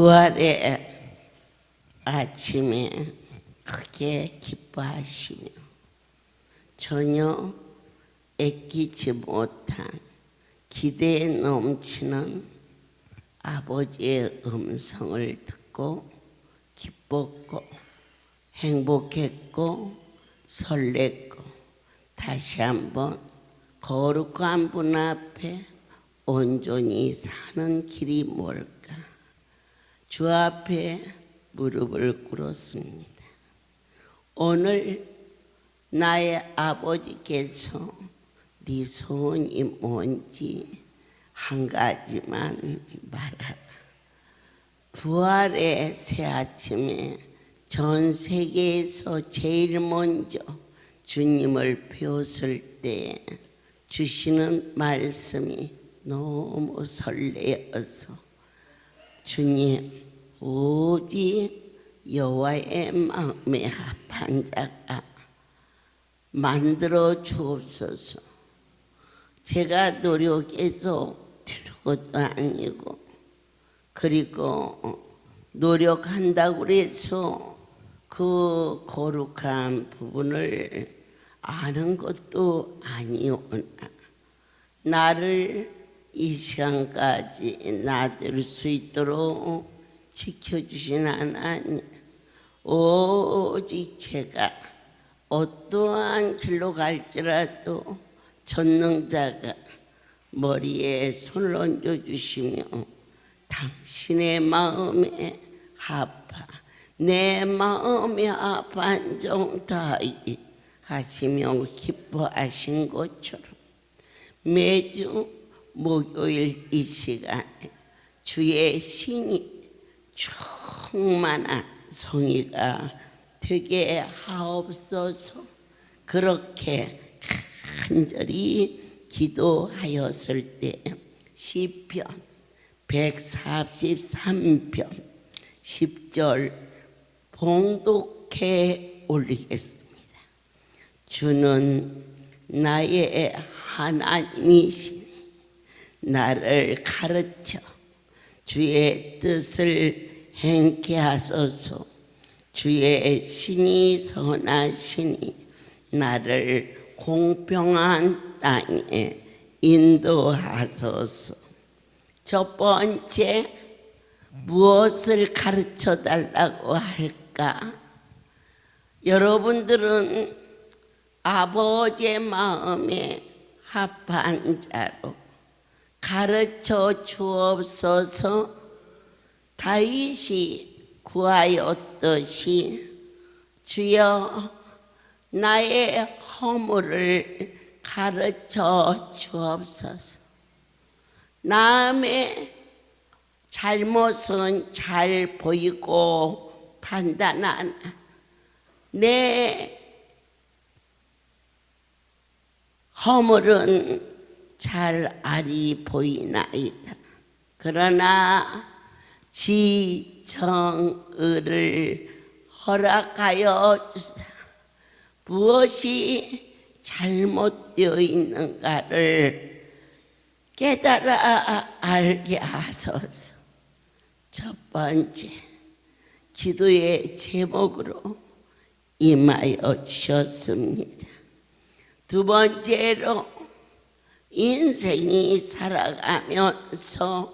부활의 아침에 크게 기뻐하시며 전혀 애끼지 못한 기대에 넘치는 아버지의 음성을 듣고 기뻤고 행복했고 설렜고 다시 한번 거룩한 분 앞에 온전히 사는 길이 뭘까? 주 앞에 무릎을 꿇었습니다. 오늘 나의 아버지께서 네 소원이 뭔지 한 가지만 말하라. 부활의 새 아침에 전 세계에서 제일 먼저 주님을 배웠을 때 주시는 말씀이 너무 설레어서 주님 어디 여호와의 마음에 합한 자가 만들어 주옵소서. 제가 노력해서 될 것도 아니고 그리고 노력한다고 해서 그 거룩한 부분을 아는 것도 아니오나 나를 이 시간까지 놔둘 수 있도록 지켜주신 하나님, 오직 제가 어떠한 길로 갈지라도 전능자가 머리에 손을 얹어주시며 당신의 마음에 합하 내 마음에 합한 정다이 하시며 기뻐하신 것처럼 매주 목요일 이 시간에 주의 신이 충만한 성의가 되게 하옵소서. 그렇게 간절히 기도하였을 때 시편 143편 10절 봉독해 올리겠습니다. 주는 나의 하나님이시니 나를 가르쳐 주의 뜻을 행케 하소서. 주의 신이 선하시니 나를 공평한 땅에 인도하소서. 첫 번째, 무엇을 가르쳐 달라고 할까? 여러분들은 아버지의 마음에 합한 자로 가르쳐 주옵소서. 다윗이 구하였듯이 주여 나의 허물을 가르쳐 주옵소서. 남의 잘못은 잘 보이고 판단하나 내 허물은 잘 알이 보이나이다. 그러나 지정의를 허락하여 주사 무엇이 잘못되어 있는가를 깨달아 알게 하소서. 첫 번째, 기도의 제목으로 임하여 주셨습니다. 두 번째로 인생이 살아가면서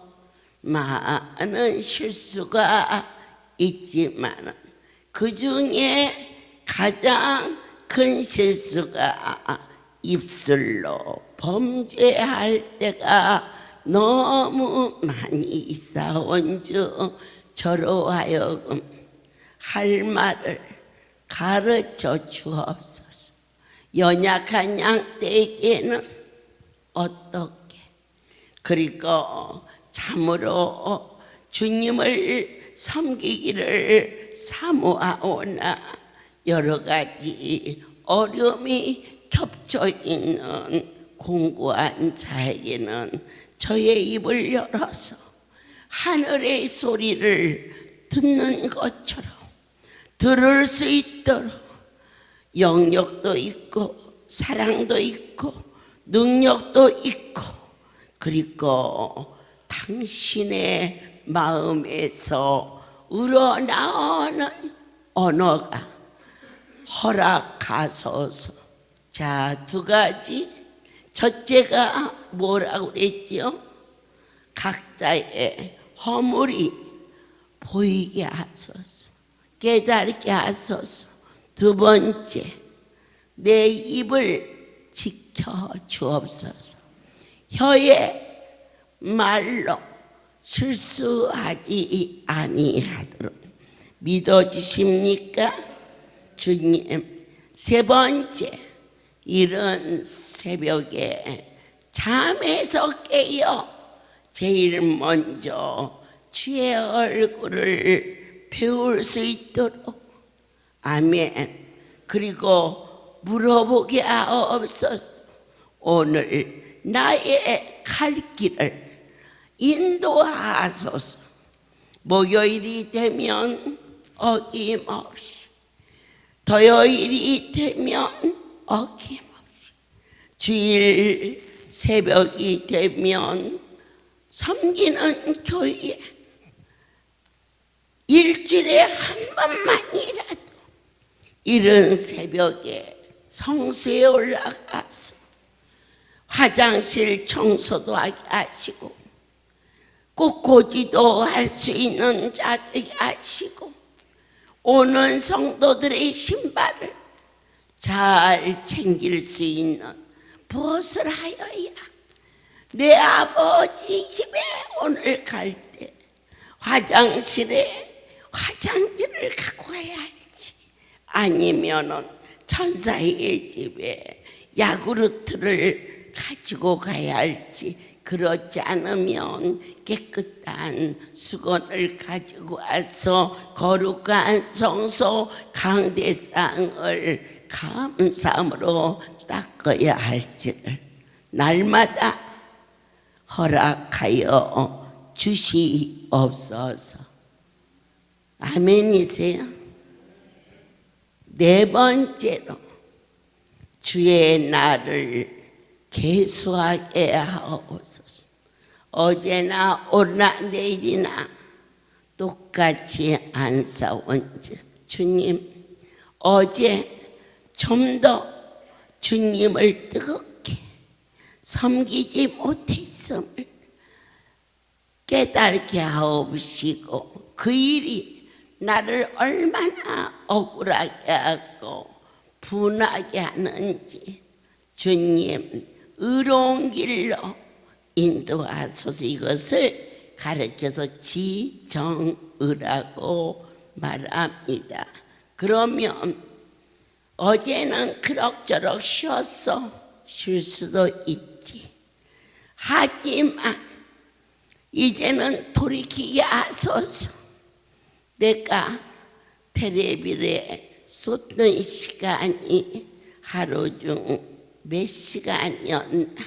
많은 실수가 있지만 그 중에 가장 큰 실수가 입술로 범죄할 때가 너무 많이 있사온 즉 저로 하여금 할 말을 가르쳐 주옵소서. 연약한 양떼에게는 어떻게 그리고 참으로 주님을 섬기기를 사모하오나 여러 가지 어려움이 겹쳐 있는 공고한 자에게는 저의 입을 열어서 하늘의 소리를 듣는 것처럼 들을 수 있도록 영역도 있고 사랑도 있고 능력도 있고 그리고 당신의 마음에서 우러나오는 언어가 허락하소서. 자, 두 가지. 첫째가 뭐라고 그랬지요? 각자의 허물이 보이게 하소서, 깨닫게 하소서. 두 번째, 내 입을 지켜 주옵소서. 혀의 말로 실수하지 아니하도록 믿어주십니까? 주님. 세 번째, 이른 새벽에 잠에서 깨어 제일 먼저 주의 얼굴을 배울 수 있도록 아멘. 그리고 물어보게 하옵소서. 오늘 나의 갈 길을 인도하소서. 목요일이 되면 어김없이, 토요일이 되면 어김없이, 주일 새벽이 되면 섬기는 교회, 일주일에 한 번만이라도 이른 새벽에 성수에 올라가서 화장실 청소도 하게 하시고 꽃꽂이도 할 수 있는 자들이 하시고 오는 성도들의 신발을 잘 챙길 수 있는 무엇을 하여야 내 아버지 집에 오늘 갈 때 화장실에 화장지를 갖고 가야 할지, 아니면은 천사의 집에 야구르트를 가지고 가야 할지, 그렇지 않으면 깨끗한 수건을 가지고 와서 거룩한 성소 강대상을 감사함으로 닦아야 할지를 날마다 허락하여 주시옵소서. 아멘이세요? 네 번째로, 주의 날을 계수하게 하옵소서. 어제나 오나 내일이나 똑같이 안 싸운지 주님, 어제 좀 더 주님을 뜨겁게 섬기지 못했음을 깨닫게 하옵시고, 그 일이 나를 얼마나 억울하게 하고 분하게 하는지 주님 의로운 길로 인도하소서. 이것을 가르쳐서 지정의라고 말합니다. 그러면 어제는 그럭저럭 쉬었어, 쉴 수도 있지. 하지만 이제는 돌이키게 하소서. 내가 텔레비에 쏟는 시간이 하루 중 몇 시간이었나.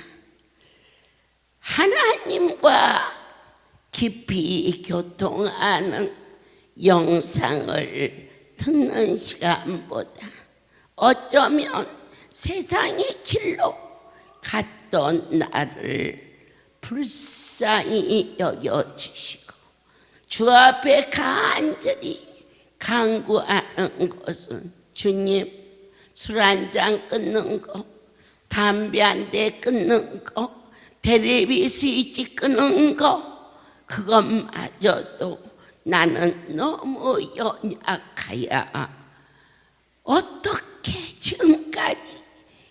하나님과 깊이 교통하는 영상을 듣는 시간보다 어쩌면 세상의 길로 갔던 나를 불쌍히 여겨주시고 주 앞에 간절히 간구하는 것은, 주님, 술 한 잔 끊는 거, 담배 한 대 끊는 거, 텔레비 스위치 끊는 거, 그것마저도 나는 너무 연약하여 어떻게 지금까지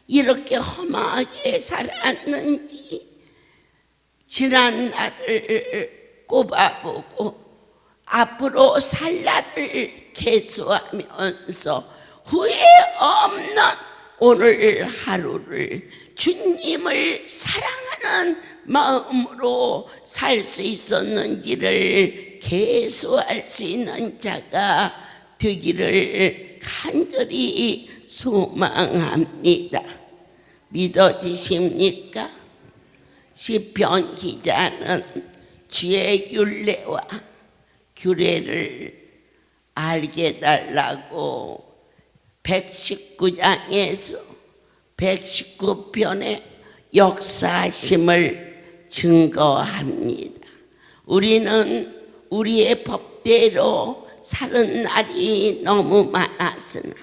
이렇게 험하게 살았는지 지난 날을 꼽아보고 앞으로 살 날을 계수하면서 후회 없는 오늘 하루를 주님을 사랑하는 마음으로 살 수 있었는지를 계수할 수 있는 자가 되기를 간절히 소망합니다. 믿어지십니까? 시편 기자는 주의 율례와 규례를 알게 달라고 119장에서 119편의 역사심을 증거합니다. 우리는 우리의 법대로 사는 날이 너무 많았으나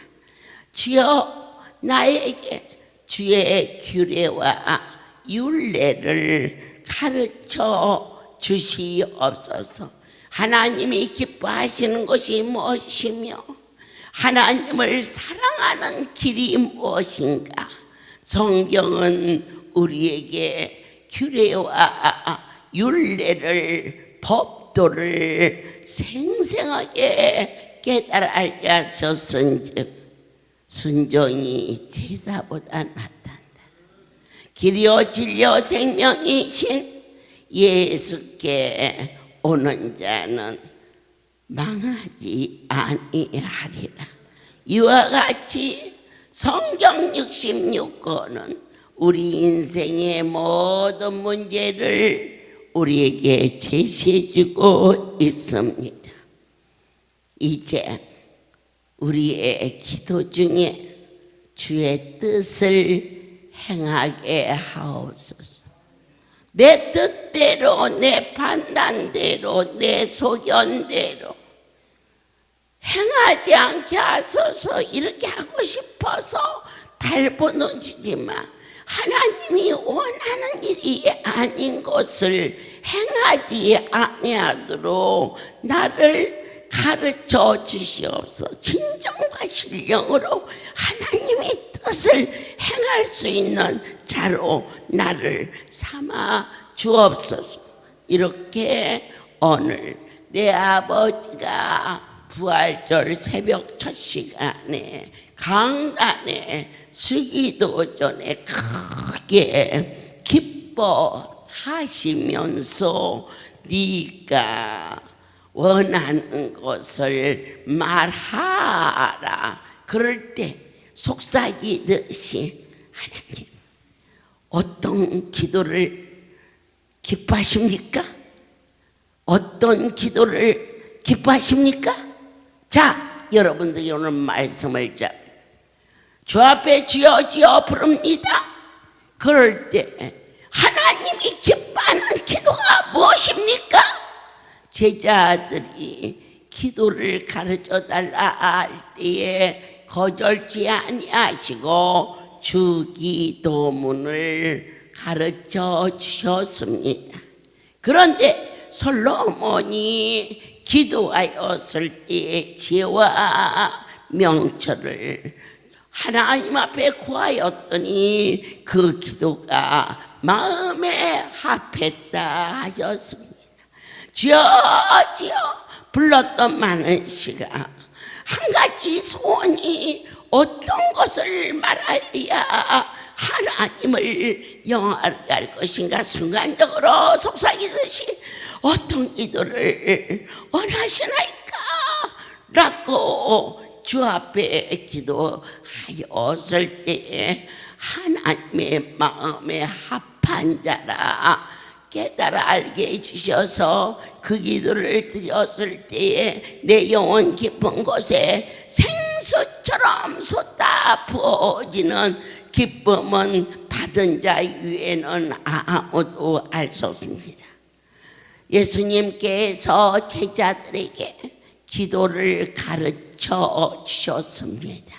주여 나에게 주의 규례와 율례를 가르쳐 주시옵소서. 하나님이 기뻐하시는 것이 무엇이며 하나님을 사랑하는 길이 무엇인가? 성경은 우리에게 규례와 율례를 법도를 생생하게 깨달아 알게 하셨은즉 순종이 제사보다 낫단다. 길이요 진리요 생명이신 예수께 오는 자는 망하지 아니하리라. 이와 같이 성경 66권은 우리 인생의 모든 문제를 우리에게 제시해주고 있습니다. 이제 우리의 기도 중에 주의 뜻을 행하게 하옵소서. 내 뜻대로, 내 판단대로, 내 소견대로 행하지 않게 하소서. 이렇게 하고 싶어서 발버둥치지만 하나님이 원하는 일이 아닌 것을 행하지 아니하도록 나를 가르쳐 주시옵소서. 진정과 신령으로 하나님의 뜻을 행할 수 있는 자로 나를 삼아 주옵소서. 이렇게 오늘 내 아버지가 부활절 새벽 첫 시간에 강단에 수기도 전에 크게 기뻐하시면서 네가 원하는 것을 말하라. 그럴 때 속삭이듯이 하나님 어떤 기도를 기뻐하십니까? 어떤 기도를 기뻐하십니까? 자, 여러분들이 오늘 말씀을 주 앞에 주여 주여 부릅니다. 그럴 때 하나님이 기뻐하는 기도가 무엇입니까? 제자들이 기도를 가르쳐 달라 할 때에 거절치 아니하시고 주기도문을 가르쳐 주셨습니다. 그런데 솔로몬이 기도하였을 때에 지혜와 명철을 하나님 앞에 구하였더니 그 기도가 마음에 합했다 하셨습니다. 주여 주여 불렀던 많은 시간 한 가지 소원이 어떤 것을 말해야 하나님을 영화롭게 할 것인가 순간적으로 속삭이듯이 어떤 기도를 원하시나이까 라고 주 앞에 기도하였을 때에 하나님의 마음에 합한 자라 깨달아 알게 해주셔서 그 기도를 드렸을 때에 내 영혼 깊은 곳에 생수처럼 쏟아 부어지는 기쁨은 받은 자 위에는 아무도 알 수 없습니다. 예수님께서 제자들에게 기도를 가르쳐 주셨습니다.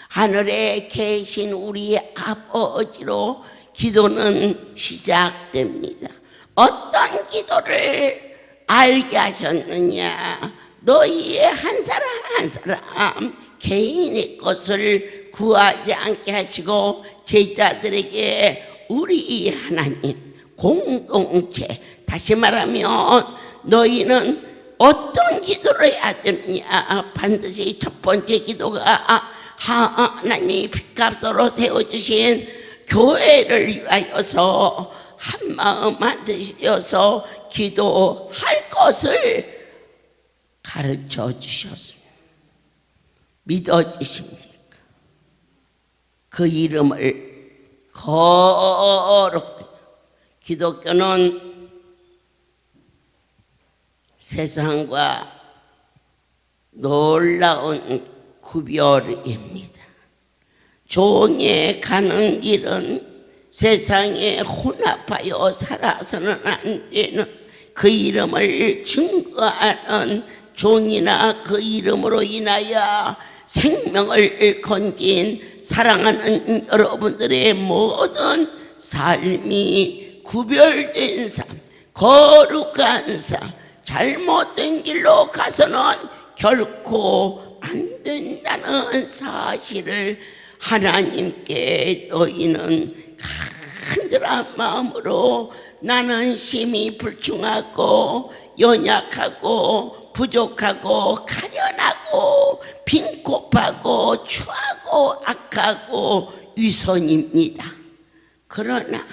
하늘에 계신 우리 아버지로 기도는 시작됩니다. 어떤 기도를 알게 하셨느냐? 너희의 한 사람 한 사람 개인의 것을 구하지 않게 하시고 제자들에게 우리 하나님 공동체, 다시 말하면 너희는 어떤 기도를 해야 되느냐? 반드시 첫 번째 기도가 하나님이 핏값으로 세워주신 교회를 위하여서 한마음 만드셔서 기도할 것을 가르쳐 주셨습니다. 믿어지십니까? 그 이름을 거룩. 기독교는 세상과 놀라운 구별입니다. 종에 가는 길은 세상에 혼합하여 살아서는 안 되는 그 이름을 증거하는 종이나 그 이름으로 인하여 생명을 건진 사랑하는 여러분들의 모든 삶이 구별된 삶, 거룩한 삶, 잘못된 길로 가서는 결코 안 된다는 사실을 하나님께 너희는 간절한 마음으로 나는 심히 불충하고 연약하고 부족하고 가련하고 빈곤하고 추하고 악하고 위선입니다. 그러나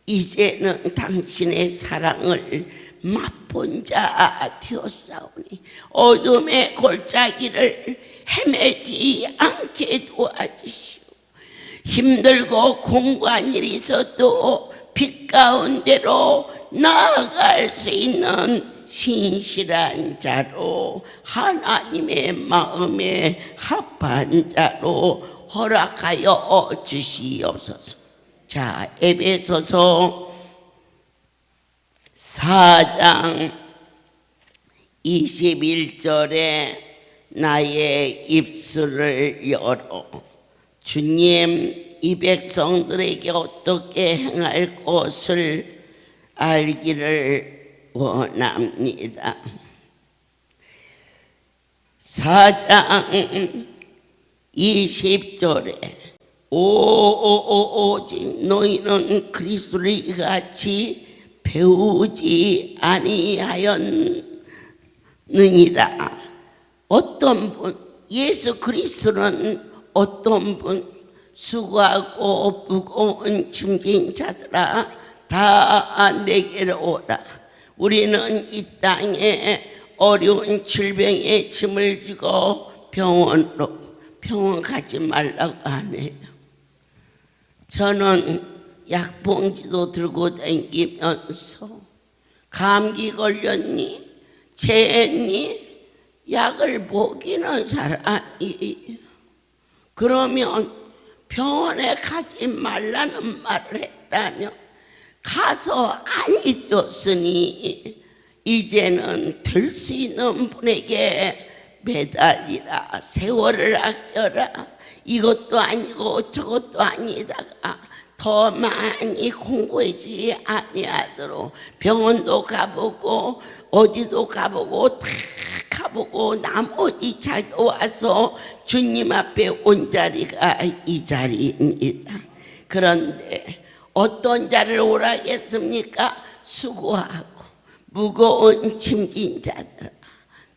이제는 당신의 사랑을 맛본 자 되었사오니 어둠의 골짜기를 헤매지 않게 도와주시오. 힘들고 공고한 일이 있어도 빛 가운데로 나아갈 수 있는 신실한 자로 하나님의 마음에 합한 자로 허락하여 주시옵소서. 자, 에베소서 4장 21절에 나의 입술을 열어 주님 이 백성들에게 어떻게 행할 것을 알기를 원합니다. 4장 20절에 오직 너희는 그리스도를 이같이 배우지 아니하였느니라. 어떤 분, 예수 그리스도는 어떤 분, 수고하고 무거운 짐진 자들아 다 내게로 오라. 우리는 이 땅에 어려운 질병의 짐을 지고 병원 가지 말라고 하네요. 저는 약봉지도 들고 다니면서 감기 걸렸니? 체했니? 약을 먹이는 사람이 그러면 병원에 가지 말라는 말을 했다면 가서 아니 되었으니 이제는 될 수 있는 분에게 매달리라. 세월을 아껴라. 이것도 아니고 저것도 아니다가 더 많이 공고해지지 아니하도록 병원도 가보고 어디도 가보고 다 가보고 나머지 찾아와서 주님 앞에 온 자리가 이 자리입니다. 그런데 어떤 자를 오라겠습니까? 수고하고 무거운 짐진 자들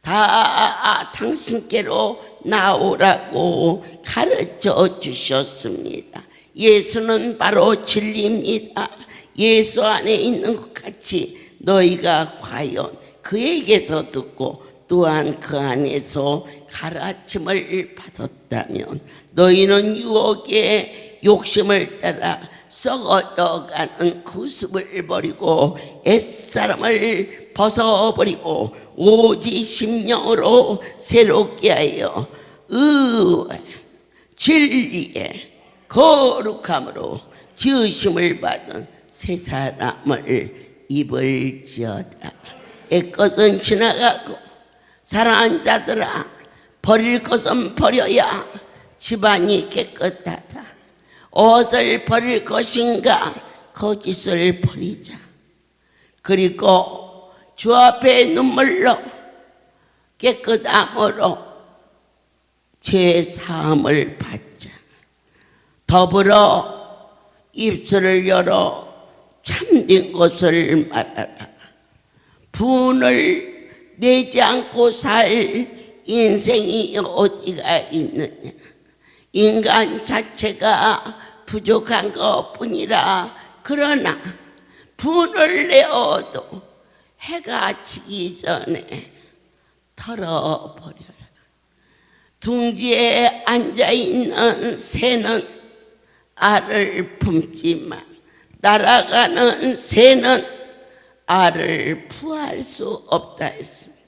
다 당신께로 나오라고 가르쳐 주셨습니다. 예수는 바로 진리입니다. 예수 안에 있는 것 같이 너희가 과연 그에게서 듣고 또한 그 안에서 가르침을 받았다면 너희는 유혹의 욕심을 따라 썩어져가는 구습을 버리고 옛사람을 벗어버리고 오직 심령으로 새롭게 하여 의와 진리에 거룩함으로 지으심을 받은 새 사람을 입을지어다. 옛것은 지나가고 사랑하는 자들아 버릴 것은 버려야 집안이 깨끗하다. 옷을 버릴 것인가? 거짓을 버리자. 그리고 주 앞에 눈물로 깨끗함으로 죄 사함을 받자. 더불어 입술을 열어 참된 것을 말하라. 분을 내지 않고 살 인생이 어디가 있느냐. 인간 자체가 부족한 것뿐이라. 그러나 분을 내어도 해가 지기 전에 털어버려라. 둥지에 앉아있는 새는 알을 품지만 날아가는 새는 알을 부할 수 없다 했습니다.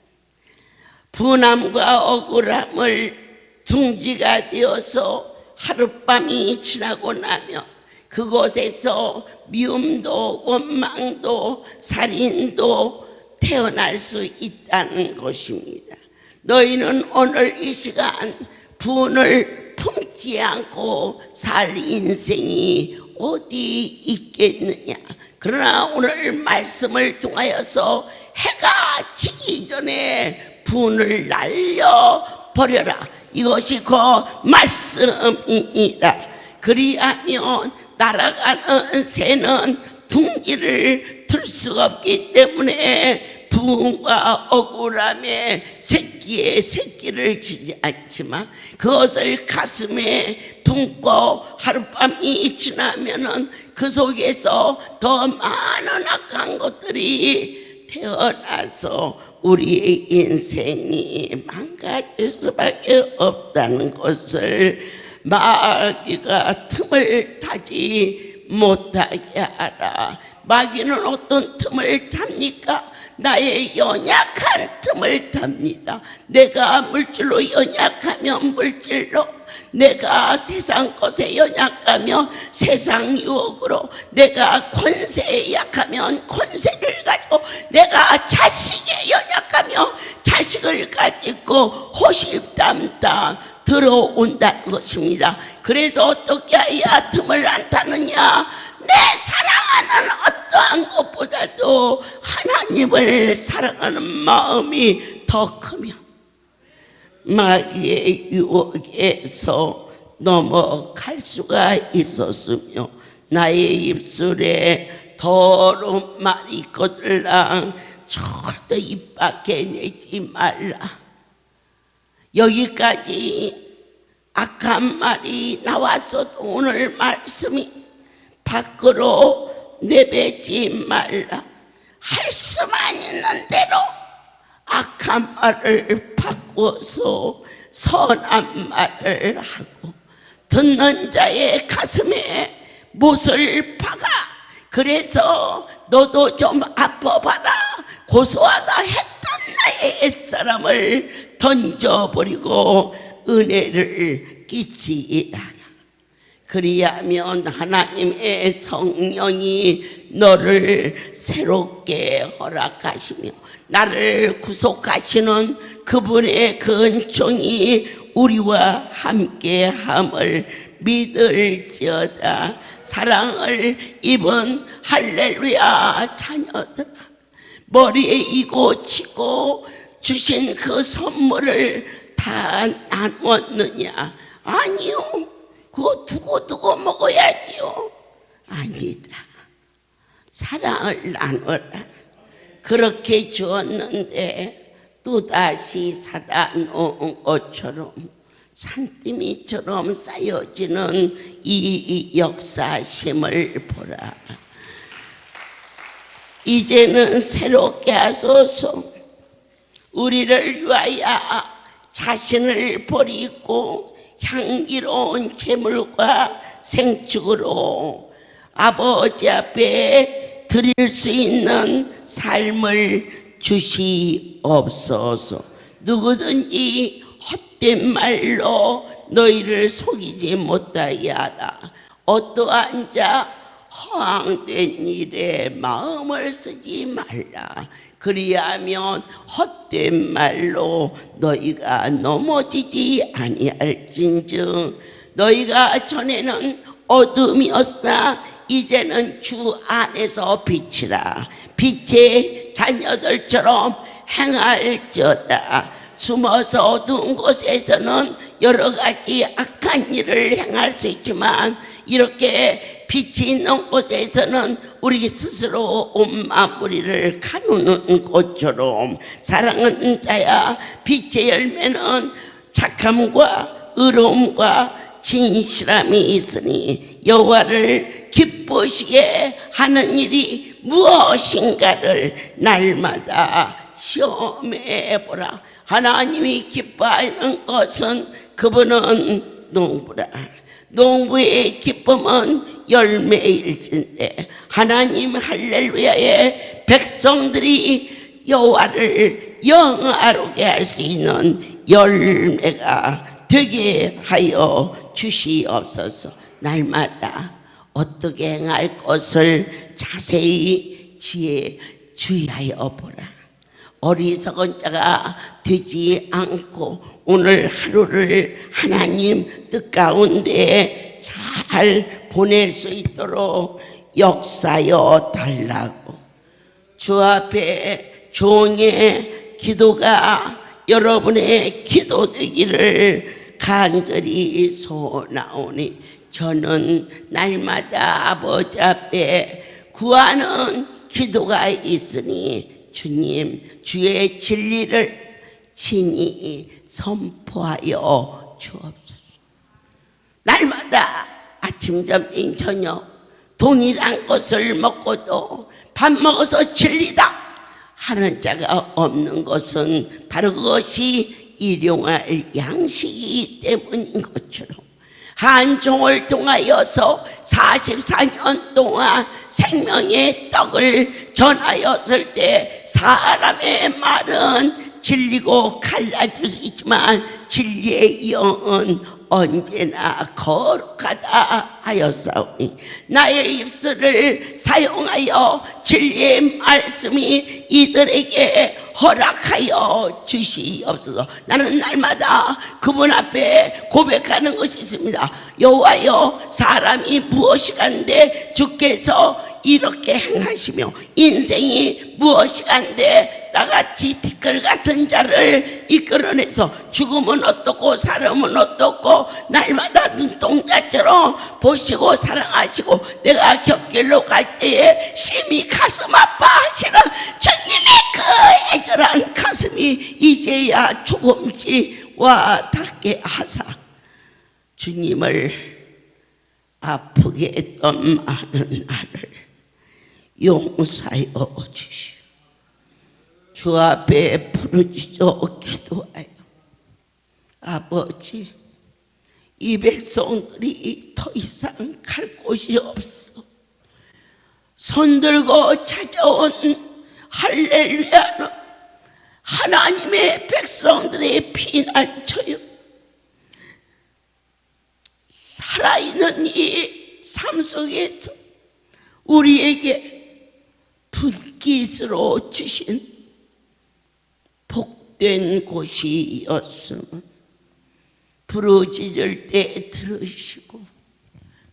분함과 억울함을 둥지가 되어서 하룻밤이 지나고 나면 그곳에서 미움도 원망도 살인도 태어날 수 있다는 것입니다. 너희는 오늘 이 시간 분을 품지 않고 살 인생이 어디 있겠느냐. 그러나 오늘 말씀을 통하여서 해가 지기 전에 분을 날려버려라. 이것이 그 말씀이니라. 그리하면 날아가는 새는 둥지를 틀 수가 없기 때문에 부흥과 억울함에 새끼에 새끼를 지지 않지만 그것을 가슴에 품고 하룻밤이 지나면은 그 속에서 더 많은 악한 것들이 태어나서 우리의 인생이 망가질 수밖에 없다는 것을 마귀가 틈을 타지 못하게 하라. 마귀는 어떤 틈을 탑니까? 나의 연약한 틈을 탑니다. 내가 물질로 연약하면 물질로, 내가 세상 것에 연약하면 세상 유혹으로, 내가 권세에 약하면 권세를 가지고, 내가 자식에 연약하면 자식을 가지고 호심탐탐 들어온다는 것입니다. 그래서 어떻게 해야 틈을 안 타느냐? 내 사랑하는 어떠한 것보다도 하나님을 사랑하는 마음이 더 크며 마귀의 유혹에서 넘어갈 수가 있었으며 나의 입술에 더러운 말이 거들랑 절대 입 밖에 내지 말라. 여기까지 악한 말이 나왔어도 오늘 말씀이 밖으로 내뱉지 말라. 할 수만 있는 대로 악한 말을 바꾸어서 선한 말을 하고 듣는 자의 가슴에 못을 박아. 그래서 너도 좀 아파봐라. 고소하다 했던 나의 옛사람을 던져버리고 은혜를 끼치라. 그리하면 하나님의 성령이 너를 새롭게 허락하시며 나를 구속하시는 그분의 근총이 우리와 함께함을 믿을지어다. 사랑을 입은 할렐루야 자녀들아, 머리에 이고 치고 주신 그 선물을 다 나눴느냐? 아니요. 그거 두고 먹어야지요. 아니다. 사랑을 나눠라. 그렇게 주었는데 또다시 사다 놓은 것처럼 산더미처럼 쌓여지는 이 역사심을 보라. 이제는 새롭게 하소서. 우리를 위하여 자신을 버리고 향기로운 제물과 생축으로 아버지 앞에 드릴 수 있는 삶을 주시옵소서. 누구든지 헛된 말로 너희를 속이지 못하게 하라. 어떠한 자 허황된 일에 마음을 쓰지 말라. 그리하면 헛된 말로 너희가 넘어지지 아니할진즉 너희가 전에는 어둠이었으나 이제는 주 안에서 빛이라. 빛의 자녀들처럼 행할지어다. 숨어서 어두운 곳에서는 여러 가지 악한 일을 행할 수 있지만 이렇게 빛이 있는 곳에서는 우리 스스로 온 만물을 가누는 곳처럼 사랑하는 자야, 빛의 열매는 착함과 의로움과 진실함이 있으니 여호와를 기쁘시게 하는 일이 무엇인가를 날마다 시험해 보라. 하나님이 기뻐하는 것은 그분은 농부라. 농부의 기쁨은 열매일진데 하나님 할렐루야의 백성들이 여호와를 영화롭게 할 수 있는 열매가 되게 하여 주시옵소서. 날마다 어떻게 행할 것을 자세히 주의하여 보라. 어리석은 자가 되지 않고 오늘 하루를 하나님 뜻 가운데 잘 보낼 수 있도록 역사여 달라고. 주 앞에 종의 기도가 여러분의 기도 되기를 간절히 소원하오니, 저는 날마다 아버지 앞에 구하는 기도가 있으니 주님, 주의 진리를 친히 선포하여 주옵소서. 날마다 아침, 점심, 저녁 동일한 것을 먹고도 밥 먹어서 진리다 하는 자가 없는 것은 바로 그것이 일용할 양식이기 때문인 것처럼, 한 종을 통하여서 44년 동안 생명의 떡을 전하였을 때 사람의 말은 진리고 갈라질 수 있지만 진리의 영은 언제나 거룩하다 하였사오니, 나의 입술을 사용하여 진리의 말씀이 이들에게 허락하여 주시옵소서. 나는 날마다 그분 앞에 고백하는 것이 있습니다. 여호와여, 사람이 무엇이간데 주께서 이렇게 행하시며 인생이 무엇이간데 나같이 티끌 같은 자를 이끌어내서 죽음은 어떻고 사람은 어떻고 날마다 눈동자처럼 보시고 사랑하시고 내가 곁길로 갈 때에 심히 가슴 아파하시는 주님의 그 애절한 가슴이 이제야 조금씩 와 닿게 하사 주님을 아프게 했던 많은 나를 용서하여 주시오. 주 앞에 부르짖어 기도하여, 아버지, 이 백성들이 더 이상 갈 곳이 없어. 손들고 찾아온 할렐루야는 하나님의 백성들의 피난처요, 살아있는 이 삶 속에서 우리에게 분깃으로 주신 복된 곳이었음을 부르짖을 때 들으시고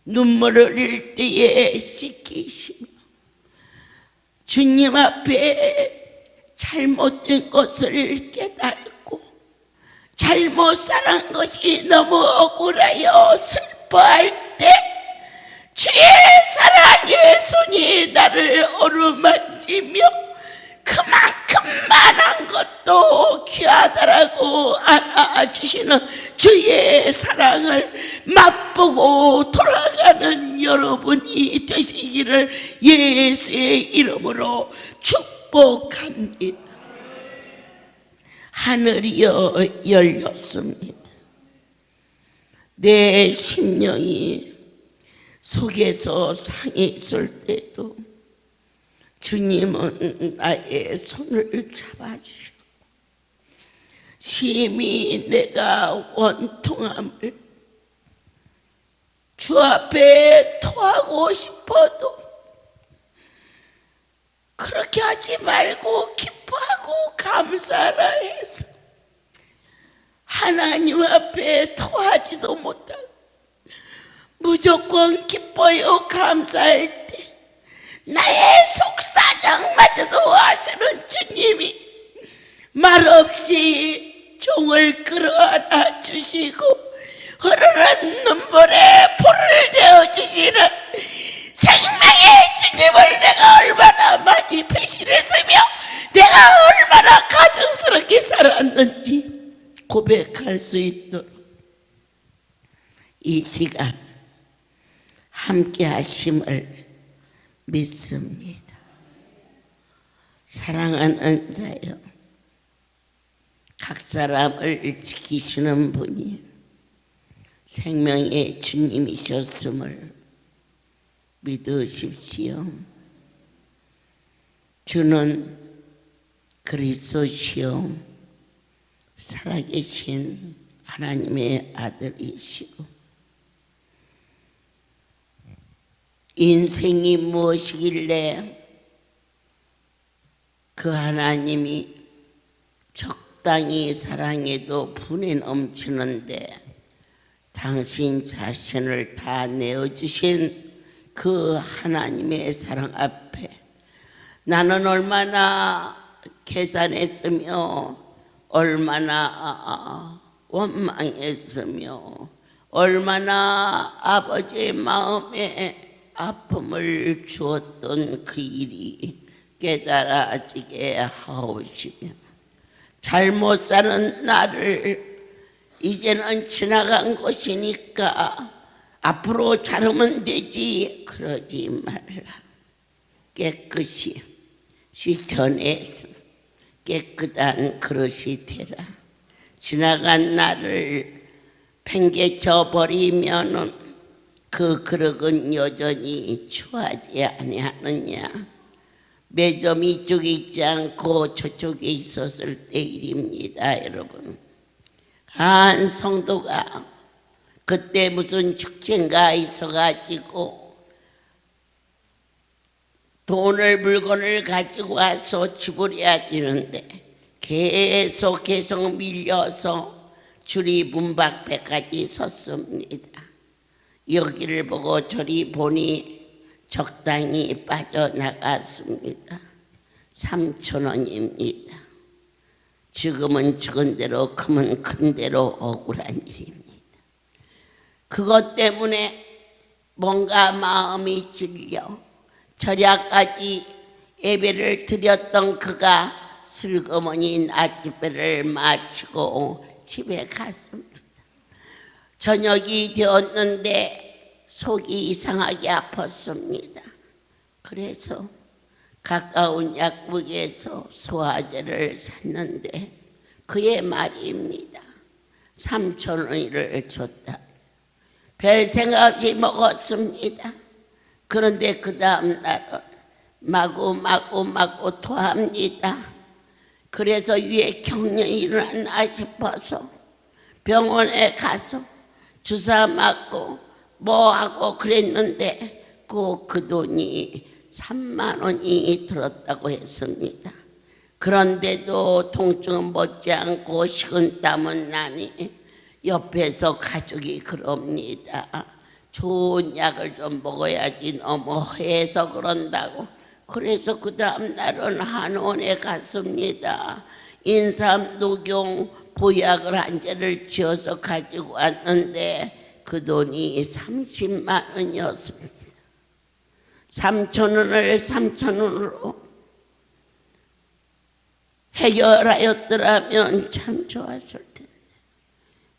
눈물을 흘릴 때에 씻기시며 주님 앞에 잘못된 것을 깨닫고 잘못 살한 것이 너무 억울하여 슬퍼할 때 주의 사랑의 손이 나를 어루만지며 그만큼 많은 것도 귀하다라고 안아주시는 주의 사랑을 맛보고 돌아가는 여러분이 되시기를 예수의 이름으로 축복합니다. 하늘이여 열렸습니다. 내 심령이 속에서 상했을 때도 주님은 나의 손을 잡아주시고 심히 내가 원통함을 주 앞에 토하고 싶어도 그렇게 하지 말고 기뻐하고 감사하라 해서 하나님 앞에 토하지도 못하고 무조건 기뻐요 감사할 때 나의 속사정마저도 하시는 주님이 말없이 종을 끌어안아 주시고 흐르는 눈물에 불을 데워주시는 생명의 주님을 내가 얼마나 많이 배신했으며 내가 얼마나 가증스럽게 살았는지 고백할 수 있도록 이 시간 함께 하심을 믿습니다. 사랑하는 자여, 각 사람을 지키시는 분이 생명의 주님이셨음을 믿으십시오. 주는 그리스도시요 살아계신 하나님의 아들이시고 인생이 무엇이길래 그 하나님이 적당히 사랑해도 분이 넘치는데 당신 자신을 다 내어주신 그 하나님의 사랑 앞에 나는 얼마나 계산했으며 얼마나 원망했으며 얼마나 아버지의 마음에 아픔을 주었던 그 일이 깨달아지게 하옵시며 잘못 사는 나를 이제는 지나간 것이니까 앞으로 잘하면 되지 그러지 말라. 깨끗이 씻어내서 깨끗한 그릇이 되라. 지나간 나를 팽개쳐 버리면은 그 그릇은 여전히 추하지 아니하느냐. 매점 이쪽에 있지 않고 저쪽에 있었을 때 일입니다. 여러분, 한 성도가 그때 무슨 축제인가 있어가지고 돈을 물건을 가지고 와서 지불해야 되는데 계속 밀려서 줄이 문 밖에까지 섰습니다. 여기를 보고 저리 보니 적당히 빠져나갔습니다. 3,000원입니다. 지금은 적은 대로 크면 큰 대로 억울한 일입니다. 그것 때문에 뭔가 마음이 질려 절야까지 예배를 드렸던 그가 슬그머니 낮집회를 마치고 집에 갔습니다. 저녁이 되었는데 속이 이상하게 아팠습니다. 그래서 가까운 약국에서 소화제를 샀는데 그의 말입니다. 3,000원을 줬다. 별 생각 없이 먹었습니다. 그런데 그 다음 날은 마구 토합니다. 그래서 위에 경련이 일어났나 싶어서 병원에 가서 주사 맞고 뭐하고 그랬는데 그 돈이 3만 원이 들었다고 했습니다. 그런데도 통증은 못지않고 식은땀은 나니 옆에서 가족이 그럽니다. 좋은 약을 좀 먹어야지 너무 허해서 그런다고. 그래서 그 다음 날은 한원에 갔습니다. 인삼, 녹용, 보약을 한 개를 지어서 가지고 왔는데 그 돈이 30만 원이었습니다. 3,000원을 3,000원으로 해결하였더라면 참 좋았을 텐데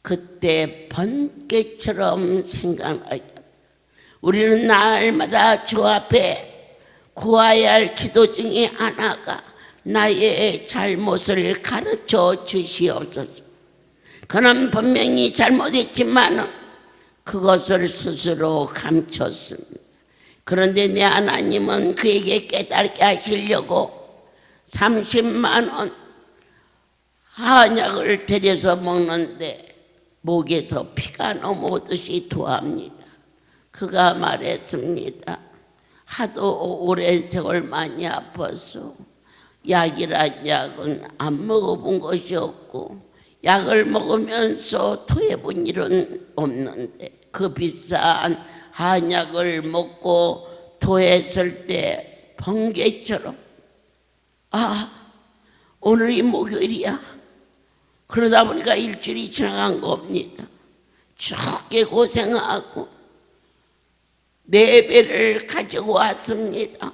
그때 번개처럼 생각나게 우리는 날마다 주 앞에 구해야 할 기도 중에 하나가 나의 잘못을 가르쳐 주시옵소서. 그는 분명히 잘못했지만 그것을 스스로 감췄습니다. 그런데 내 하나님은 그에게 깨닫게 하시려고 30만 원 한약을 들여서 먹는데 목에서 피가 넘어오듯이 토합니다. 그가 말했습니다. 하도 오랜 세월 많이 아파서 약이란 약은 안 먹어본 것이 없고 약을 먹으면서 토해본 일은 없는데 그 비싼 한약을 먹고 토했을 때 번개처럼 오늘이 목요일이야. 그러다 보니까 일주일이 지나간 겁니다. 죽게 고생하고 4배를 가지고 왔습니다.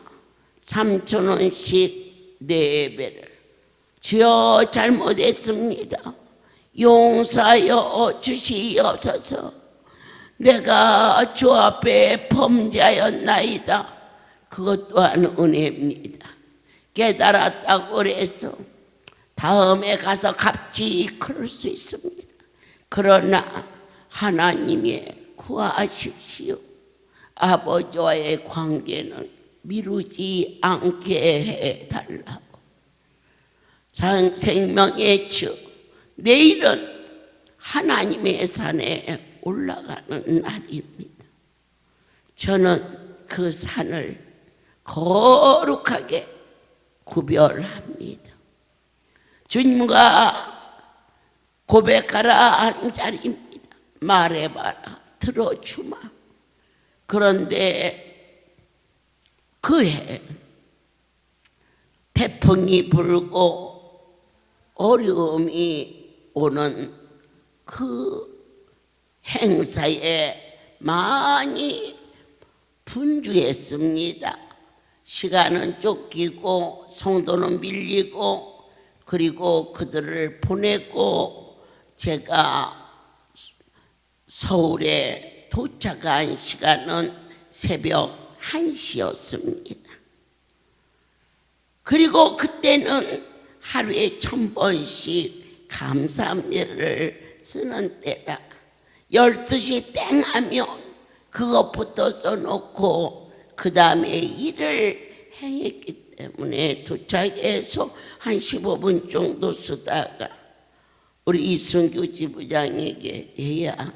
3,000원씩 4배를. 주여 잘못했습니다. 용서하여 주시옵소서. 내가 주 앞에 범죄하였나이다. 그것 또한 은혜입니다. 깨달았다고 그래서 다음에 가서 갚지 그럴 수 있습니다. 그러나 하나님의 구하십시오. 아버지와의 관계는 미루지 않게 해달라고. 생명의 주 내일은 하나님의 산에 올라가는 날입니다. 저는 그 산을 거룩하게 구별합니다. 주님과 고백하라 한 자리입니다. 말해봐라, 들어주마. 그런데 그해 태풍이 불고 어려움이 오는 그 행사에 많이 분주했습니다. 시간은 쫓기고 성도는 밀리고, 그리고 그들을 보내고 제가 서울에 도착한 시간은 새벽 1시였습니다. 그리고 그때는 하루에 1000번씩 감사함례를 쓰는 때라 12시 땡 하면 그것부터 써놓고 그 다음에 일을 행했기 때문에 도착해서 한 15분 정도 쓰다가 우리 이순규 지부장에게 얘야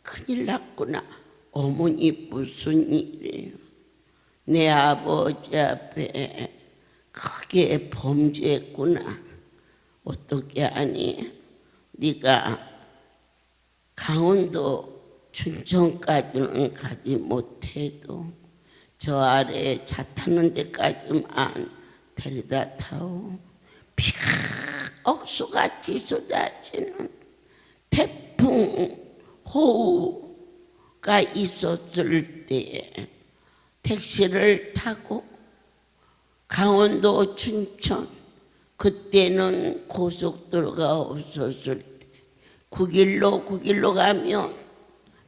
큰일 났구나. 어머니 무슨 일이에요? 내 아버지 앞에 크게 범죄했구나. 어떻게 하니? 네가 강원도 춘천까지는 가지 못해도 저 아래 차 타는 데까지만 데려다 타오. 비가 억수같이 쏟아지는 태풍 호우가 있었을 때에 택시를 타고 강원도 춘천, 그때는 고속도로가 없었을 때 9길로 가면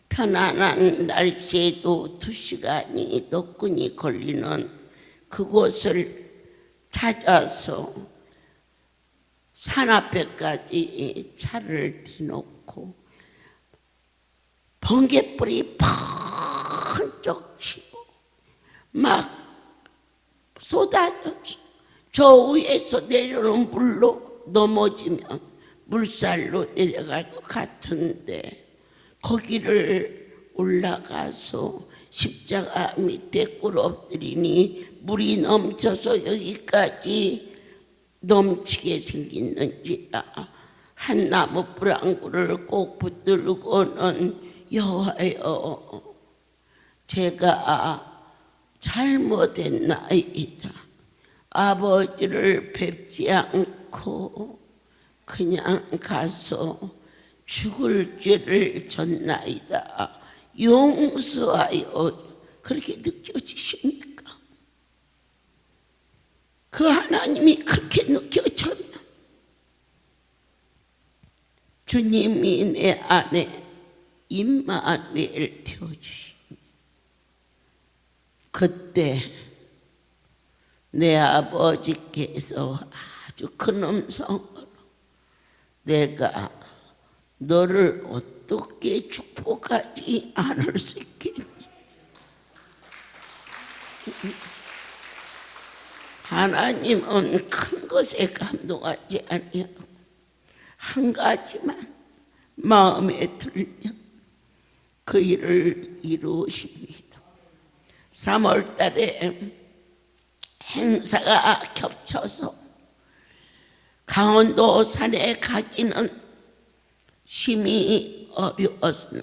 편안한 날씨에도 2시간이 너끈히 걸리는 그곳을 찾아서 산 앞에까지 차를 대놓고 번개불이 번쩍 치고 막 쏟아졌어. 저 위에서 내려오는 물로 넘어지면 물살로 내려갈 것 같은데 거기를 올라가서 십자가 밑에 꿇어 엎드리니 물이 넘쳐서 여기까지 넘치게 생겼는지라 한 나무 뿌랑구를 꼭 붙들고는 여호와여 제가 잘못했나이다. 아버지를 뵙지 않고 그냥 가서 죽을 죄를 졌나이다. 용서하여. 그렇게 느껴지십니까? 그 하나님이 그렇게 느껴져요. 주님이 내 안에 임마누엘 되어주십니다. 그때 내 아버지께서 아주 큰 음성으로 내가 너를 어떻게 축복하지 않을 수 있겠니? 하나님은 큰 것에 감동하지 아니하고 한 가지만 마음에 들면 그 일을 이루십니다. 3월 달에 행사가 겹쳐서 강원도 산에 가기는 심히 어려웠으나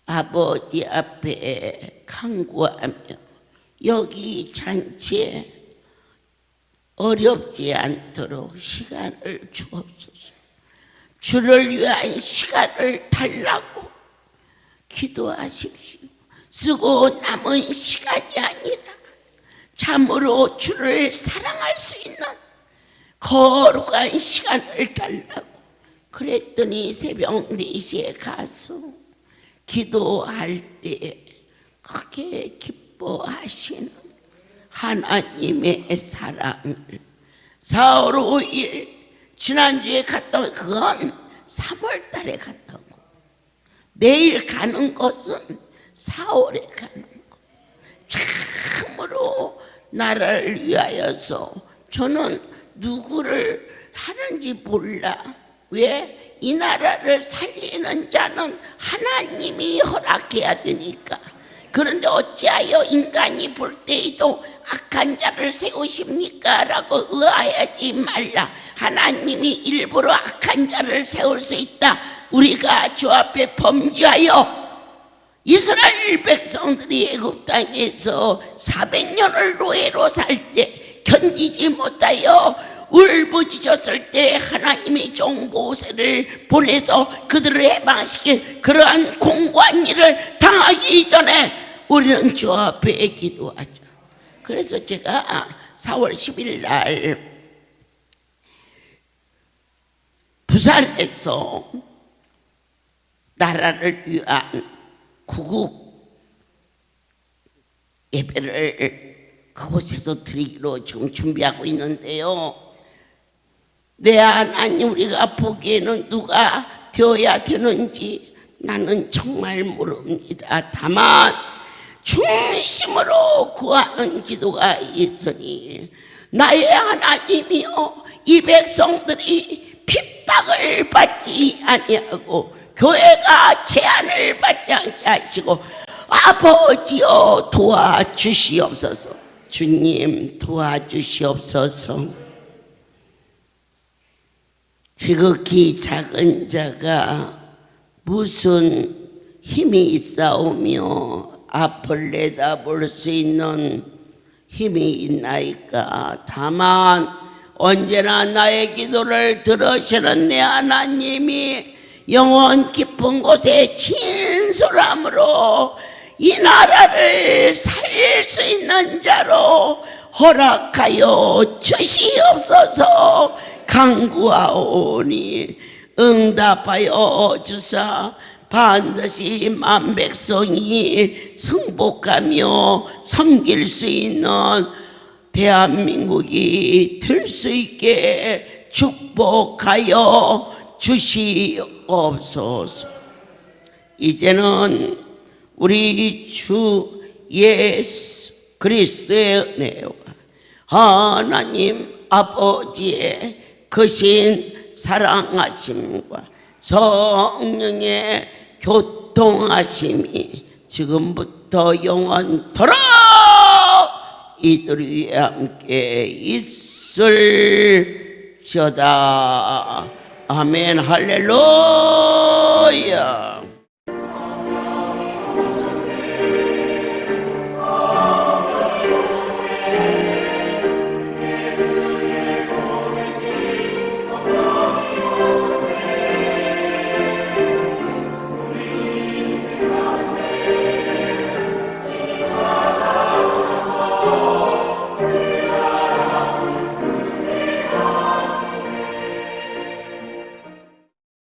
아버지 앞에 간구하며 여기 잔치에 어렵지 않도록 시간을 주옵소서. 주를 위한 시간을 달라고 기도하십시오. 쓰고 남은 시간이 아니라 참으로 주를 사랑할 수 있는 거룩한 시간을 달라고. 그랬더니 새벽 4시에 가서 기도할 때 크게 기뻐하시는 하나님의 사랑을 4월 5일 지난주에 갔다 온 그건 3월 달에 갔다 온 거. 내일 가는 것은 4월에 가는 거. 참으로 나라를 위하여서 저는 누구를 하는지 몰라. 왜? 이 나라를 살리는 자는 하나님이 허락해야 되니까. 그런데 어찌하여 인간이 볼 때에도 악한 자를 세우십니까? 라고 의아하지 말라. 하나님이 일부러 악한 자를 세울 수 있다. 우리가 주 앞에 범죄하여 이스라엘 백성들이 애굽 땅에서 400년을 노예로 살 때 견디지 못하여 울부짖었을 때 하나님이 종 모세를 보내서 그들을 해방시킨 그러한 공고한 일을 당하기 전에 우리는 주 앞에 기도하자. 그래서 제가 4월 10일 날 부산에서 나라를 위한 구국 예배를 그곳에서 드리기로 지금 준비하고 있는데요. 내 하나님, 우리가 보기에는 누가 되어야 되는지 나는 정말 모릅니다. 다만 중심으로 구하는 기도가 있으니, 나의 하나님이여, 이 백성들이 핍박을 받지 아니하고 교회가 제한을 받지 않게 하시고 아버지여 도와주시옵소서. 주님 도와주시옵소서. 지극히 작은 자가 무슨 힘이 있사오며 앞을 내다볼 수 있는 힘이 있나이까. 다만 언제나 나의 기도를 들으시는 내 하나님이 영원 깊은 곳에 진솔함으로 이 나라를 살릴 수 있는 자로 허락하여 주시옵소서. 간구하오니 응답하여 주사 반드시 만백성이 승복하며 섬길 수 있는 대한민국이 될 수 있게 축복하여 주시옵소서. 이제는 우리 주 예수 그리스도의 은혜와 하나님 아버지의 크신 사랑하심과 성령의 교통하심이 지금부터 영원토록 이들 위에 함께 있을지어다. 아멘. 할렐루야.